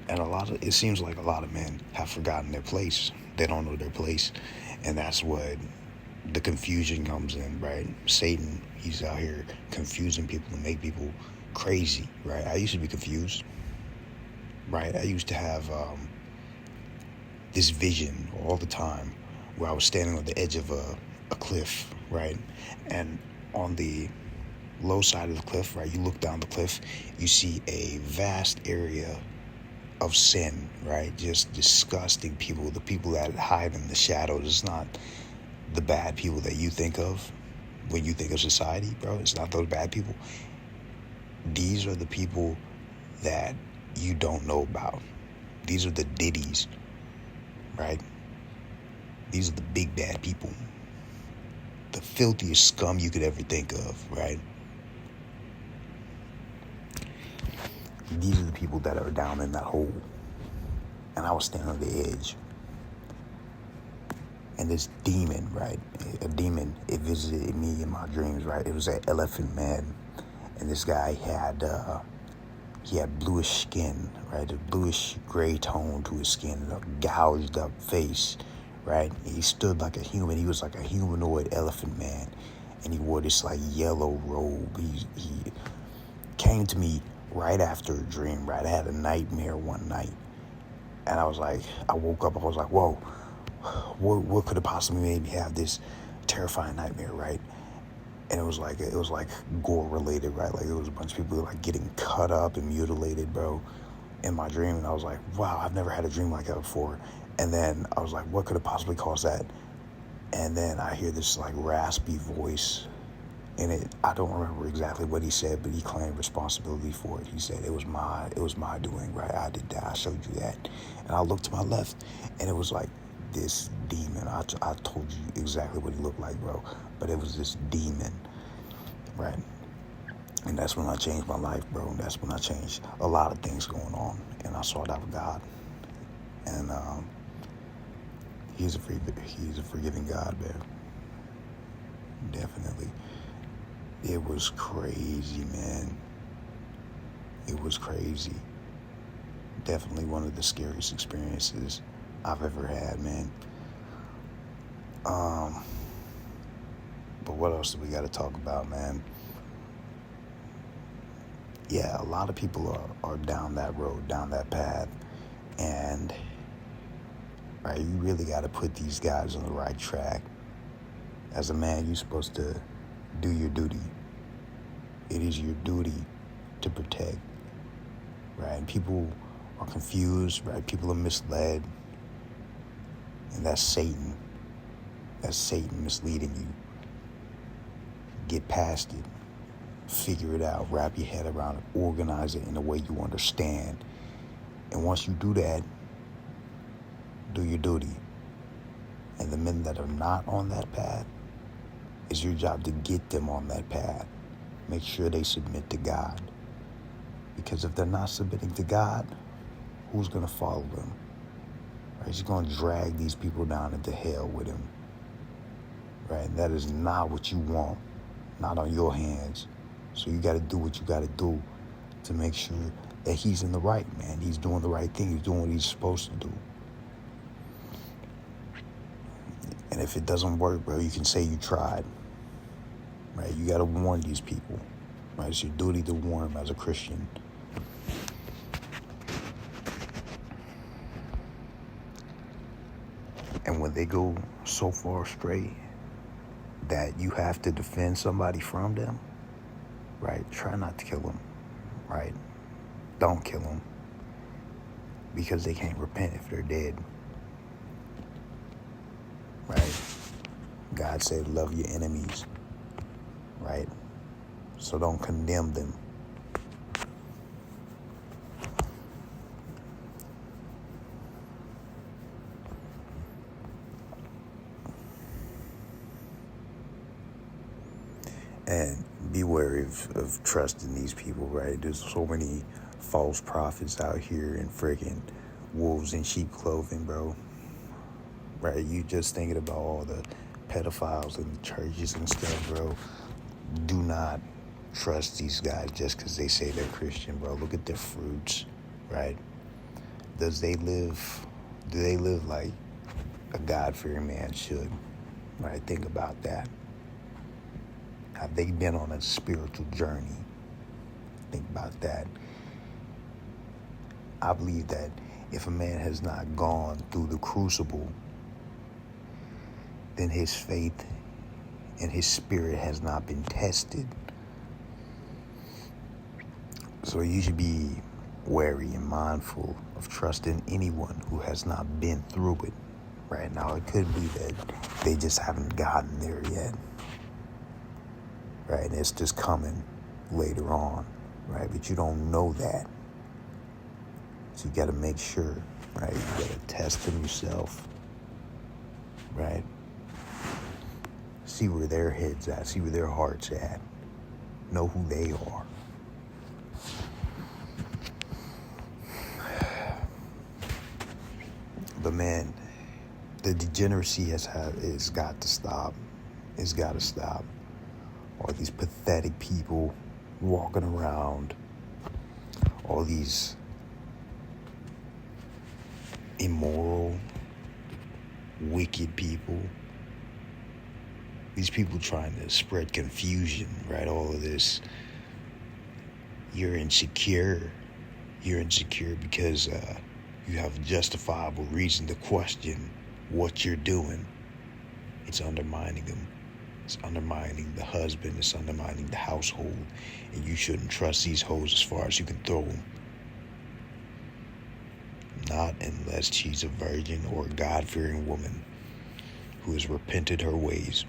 And it seems like a lot of men have forgotten their place. They don't know their place. And that's what the confusion comes in, right? Satan, he's out here confusing people to make people crazy, right? I used to be confused, right? I used to have this vision all the time where I was standing on the edge of a cliff, right? And on the low side of the cliff, right, you look down the cliff, you see a vast area of sin, right? Just disgusting people, the people that hide in the shadows. It's not the bad people that you think of when you think of society, bro. It's not those bad people. These are the people that you don't know about. These are the Diddies, right? These are the big bad people. The filthiest scum you could ever think of, right? These are the people that are down in that hole. And I was standing on the edge. And this demon, right? A demon, it visited me in my dreams, right? It was an elephant man. And this guy he had bluish skin, right? A bluish gray tone to his skin, a gouged up face, right? He stood like a human. He was like a humanoid elephant man. And he wore this like yellow robe. He came to me right after a dream, right? I had a nightmare one night. And I woke up, I was like, whoa, what could have possibly made me have this terrifying nightmare, right? And it was like gore related, right? Like it was a bunch of people like getting cut up and mutilated, bro, in my dream. And I was like, wow, I've never had a dream like that before. And then I was like, what could have possibly caused that? And then I hear this like raspy voice in it. I don't remember exactly what he said, but he claimed responsibility for it. He said it was my doing, right? I did that. I showed you that. And I looked to my left, and it was like this demon. I told you exactly what he looked like, bro. But it was this demon, right? And that's when I changed my life, bro. And that's when I changed a lot of things going on. And I sought out God. And he's a forgiving God, man. Definitely. It was crazy, man. It was crazy. Definitely one of the scariest experiences I've ever had, man. But what else do we got to talk about, man? Yeah, a lot of people are down that road, down that path. And, right, you really got to put these guys on the right track. As a man, you're supposed to do your duty. It is your duty to protect, right? And people are confused, right? People are misled. And that's Satan. That's Satan misleading you. Get past it. Figure it out. Wrap your head around it. Organize it in a way you understand. And once you do that, do your duty. And the men that are not on that path, it's your job to get them on that path. Make sure they submit to God. Because if they're not submitting to God, who's going to follow them? Right? He's going to drag these people down into hell with him. Right? And that is not what you want. Not on your hands. So you got to do what you got to do to make sure that he's in the right, man. He's doing the right thing. He's doing what he's supposed to do. And if it doesn't work, bro, you can say you tried. Right? You got to warn these people. Right? It's your duty to warn them as a Christian. And when they go so far astray that you have to defend somebody from them, right? Try not to kill them, right? Don't kill them because they can't repent if they're dead, right? God said, love your enemies, right? So don't condemn them. And be wary of trusting these people, right? There's so many false prophets out here and freaking wolves in sheep clothing, bro. Right? You just thinking about all the pedophiles in churches and stuff, bro. Do not trust these guys just because they say they're Christian, bro. Look at their fruits, right? Does they live? Do they live like a God-fearing man should? Right? Think about that. Have they been on a spiritual journey? Think about that. I believe that if a man has not gone through the crucible, then his faith and his spirit has not been tested. So you should be wary and mindful of trusting anyone who has not been through it. Right now, it could be that they just haven't gotten there yet. Right, and it's just coming later on. Right, but you don't know that. So you got to make sure. Right, you got to test them yourself. Right. See where their head's at. See where their heart's at. Know who they are. But man, the degeneracy has got to stop. It's got to stop. All these pathetic people walking around. All these immoral, wicked people. These people trying to spread confusion, right? All of this. You're insecure. You're insecure because you have justifiable reason to question what you're doing. It's undermining them. It's undermining the husband. It's undermining the household. And you shouldn't trust these hoes as far as you can throw them. Not unless she's a virgin or a God-fearing woman who has repented her ways.